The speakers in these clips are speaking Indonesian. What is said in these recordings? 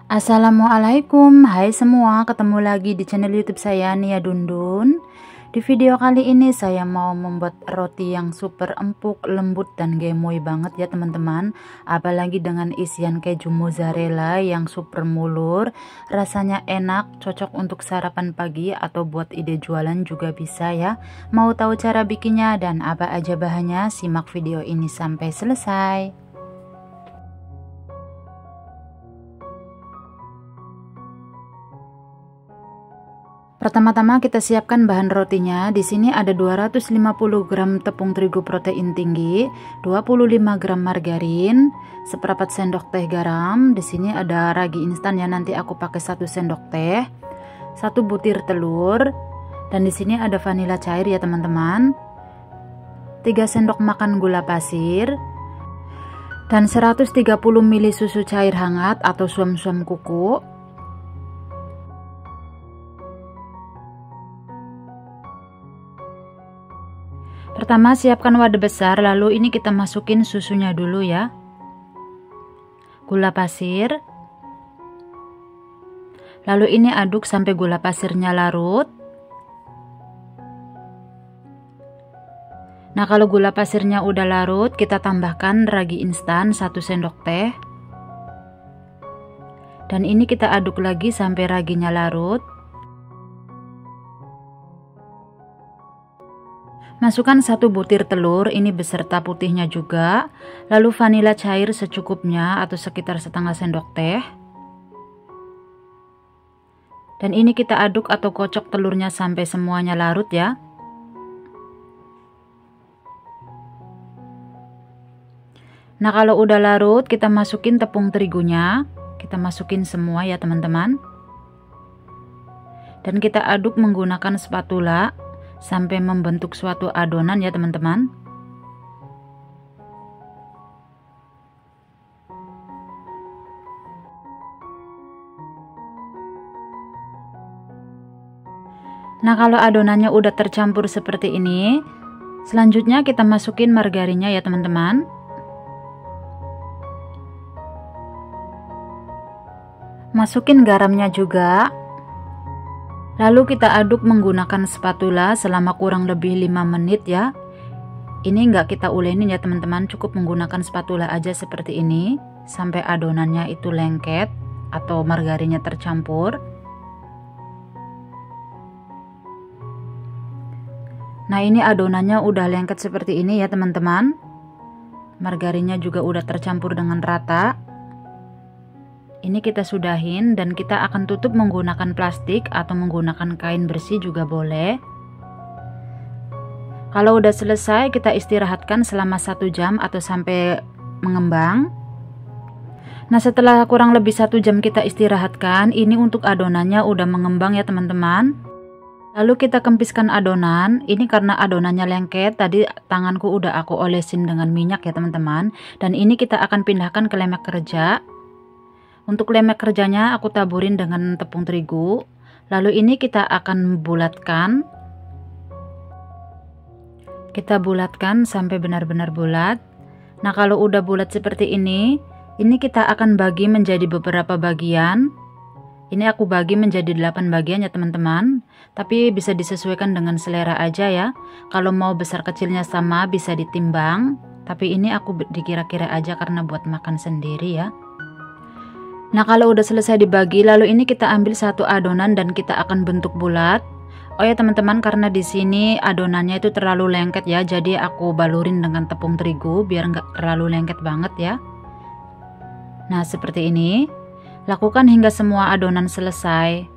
Assalamualaikum, hai semua, ketemu lagi di channel YouTube saya Nia Dundun. Di video kali ini saya mau membuat roti yang super empuk, lembut dan gemoy banget ya teman-teman. Apalagi dengan isian keju mozzarella yang super mulur, rasanya enak, cocok untuk sarapan pagi atau buat ide jualan juga bisa ya. Mau tahu cara bikinnya dan apa aja bahannya? Simak video ini sampai selesai. Pertama-tama kita siapkan bahan rotinya. Di sini ada 250 gram tepung terigu protein tinggi, 25 gram margarin, seperempat sendok teh garam. Di sini ada ragi instan ya, nanti aku pakai 1 sendok teh, 1 butir telur, dan di sini ada vanila cair ya teman-teman, 3 sendok makan gula pasir, dan 130 ml susu cair hangat atau suam-suam kuku. Pertama siapkan wadah besar, lalu ini kita masukin susunya dulu ya, gula pasir, lalu ini aduk sampai gula pasirnya larut. Nah kalau gula pasirnya udah larut, kita tambahkan ragi instan 1 sendok teh, dan ini kita aduk lagi sampai raginya larut. Masukkan 1 butir telur, ini beserta putihnya juga, lalu vanila cair secukupnya atau sekitar setengah sendok teh. Dan ini kita aduk atau kocok telurnya sampai semuanya larut ya. Nah kalau udah larut, kita masukin tepung terigunya, kita masukin semua ya teman-teman. Dan kita aduk menggunakan spatula sampai membentuk suatu adonan ya teman-teman. Nah kalau adonannya udah tercampur seperti ini, selanjutnya kita masukin margarinnya ya teman-teman. Masukin garamnya juga. Lalu kita aduk menggunakan spatula selama kurang lebih 5 menit ya. Ini enggak kita ulenin ya teman-teman, cukup menggunakan spatula aja seperti ini sampai adonannya itu lengket atau margarinnya tercampur. Nah ini adonannya udah lengket seperti ini ya teman-teman. Margarinnya juga udah tercampur dengan rata. Ini kita sudahin dan kita akan tutup menggunakan plastik atau menggunakan kain bersih juga boleh. Kalau udah selesai, kita istirahatkan selama 1 jam atau sampai mengembang. Nah setelah kurang lebih 1 jam kita istirahatkan, ini untuk adonannya udah mengembang ya teman-teman. Lalu kita kempiskan adonan. Ini karena adonannya lengket, tadi tanganku udah aku olesin dengan minyak ya teman-teman. Dan ini kita akan pindahkan ke lemak kerja. Untuk lemak kerjanya aku taburin dengan tepung terigu. Lalu ini kita akan bulatkan. Kita bulatkan sampai benar-benar bulat. Nah kalau udah bulat seperti ini kita akan bagi menjadi beberapa bagian. Ini aku bagi menjadi 8 bagian ya teman-teman. Tapi bisa disesuaikan dengan selera aja ya. Kalau mau besar kecilnya sama bisa ditimbang. Tapi ini aku dikira-kira aja karena buat makan sendiri ya. Nah kalau udah selesai dibagi, lalu ini kita ambil 1 adonan dan kita akan bentuk bulat. Oh ya teman-teman, karena di sini adonannya itu terlalu lengket ya, jadi aku balurin dengan tepung terigu biar nggak terlalu lengket banget ya. Nah seperti ini, lakukan hingga semua adonan selesai.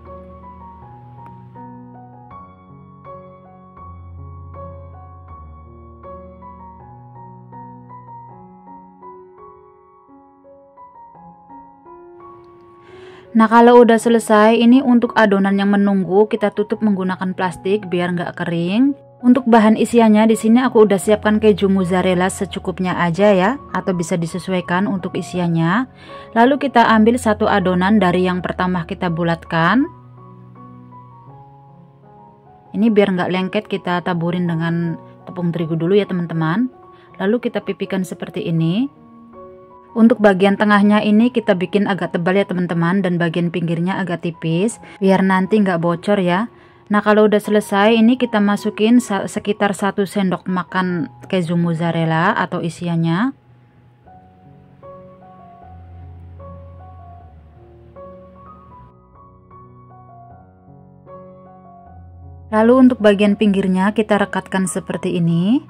Nah kalau udah selesai, ini untuk adonan yang menunggu kita tutup menggunakan plastik biar nggak kering. Untuk bahan isiannya di sini aku udah siapkan keju mozzarella secukupnya aja ya, atau bisa disesuaikan untuk isiannya. Lalu kita ambil 1 adonan dari yang pertama kita bulatkan. Ini biar nggak lengket kita taburin dengan tepung terigu dulu ya teman-teman. Lalu kita pipihkan seperti ini. Untuk bagian tengahnya ini kita bikin agak tebal ya teman-teman, dan bagian pinggirnya agak tipis biar nanti nggak bocor ya. Nah kalau udah selesai ini kita masukin sekitar 1 sendok makan keju mozzarella atau isiannya. Lalu untuk bagian pinggirnya kita rekatkan seperti ini.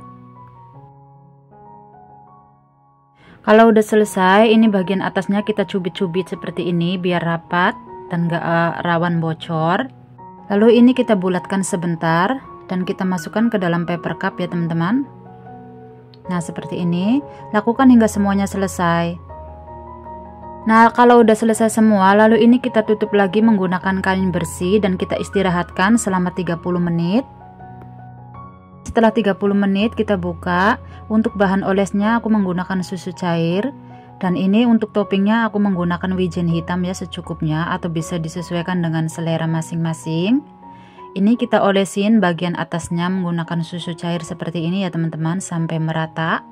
Kalau udah selesai, ini bagian atasnya kita cubit-cubit seperti ini biar rapat dan gak rawan bocor. Lalu ini kita bulatkan sebentar dan kita masukkan ke dalam paper cup ya teman-teman. Nah seperti ini, lakukan hingga semuanya selesai. Nah kalau udah selesai semua, lalu ini kita tutup lagi menggunakan kain bersih dan kita istirahatkan selama 30 menit. Setelah 30 menit kita buka. Untuk bahan olesnya aku menggunakan susu cair, dan ini untuk toppingnya aku menggunakan wijen hitam ya secukupnya, atau bisa disesuaikan dengan selera masing-masing. Ini kita olesin bagian atasnya menggunakan susu cair seperti ini ya teman-teman sampai merata.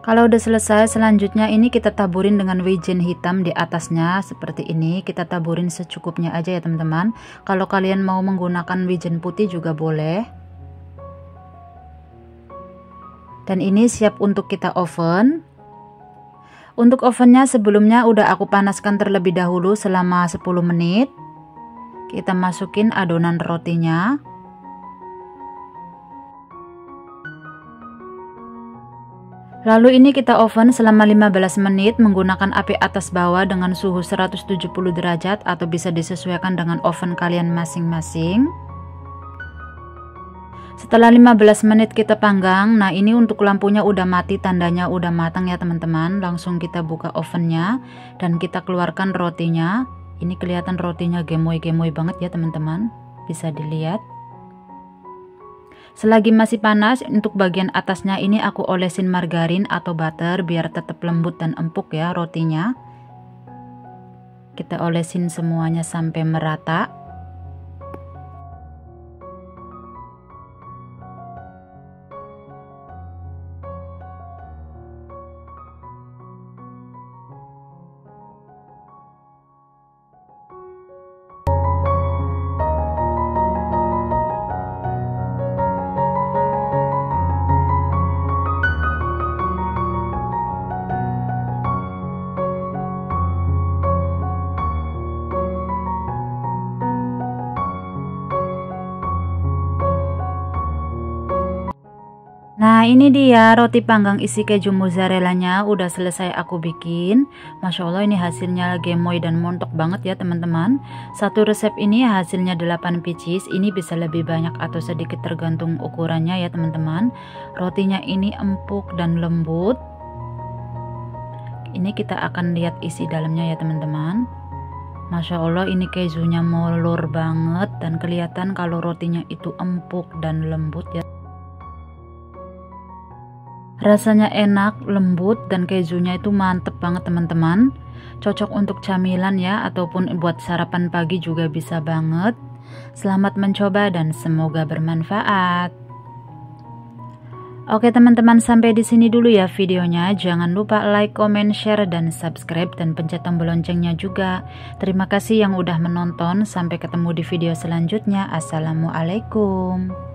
Kalau udah selesai, selanjutnya ini kita taburin dengan wijen hitam di atasnya seperti ini. Kita taburin secukupnya aja ya teman-teman. Kalau kalian mau menggunakan wijen putih juga boleh. Dan ini siap untuk kita oven. Untuk ovennya sebelumnya udah aku panaskan terlebih dahulu selama 10 menit. Kita masukin adonan rotinya. Lalu ini kita oven selama 15 menit menggunakan api atas bawah dengan suhu 170 derajat atau bisa disesuaikan dengan oven kalian masing-masing. Setelah 15 menit kita panggang, nah ini untuk lampunya udah mati, tandanya udah matang ya teman-teman. Langsung kita buka ovennya dan kita keluarkan rotinya. Ini kelihatan rotinya gemoy-gemoy banget ya teman-teman, bisa dilihat. Selagi masih panas, untuk bagian atasnya ini aku olesin margarin atau butter biar tetap lembut dan empuk ya rotinya. Kita olesin semuanya sampai merata. Nah ini dia roti panggang isi keju mozzarellanya udah selesai aku bikin. Masya Allah ini hasilnya gemoy dan montok banget ya teman-teman. Satu resep ini hasilnya 8 pieces. Ini bisa lebih banyak atau sedikit tergantung ukurannya ya teman-teman. Rotinya ini empuk dan lembut. Ini kita akan lihat isi dalamnya ya teman-teman. Masya Allah ini kejunya molor banget dan kelihatan kalau rotinya itu empuk dan lembut ya. Rasanya enak, lembut, dan kejunya itu mantep banget teman-teman. Cocok untuk camilan ya, ataupun buat sarapan pagi juga bisa banget. Selamat mencoba dan semoga bermanfaat. Oke teman-teman, sampai di sini dulu ya videonya. Jangan lupa like, comment, share, dan subscribe, dan pencet tombol loncengnya juga. Terima kasih yang udah menonton. Sampai ketemu di video selanjutnya. Assalamualaikum.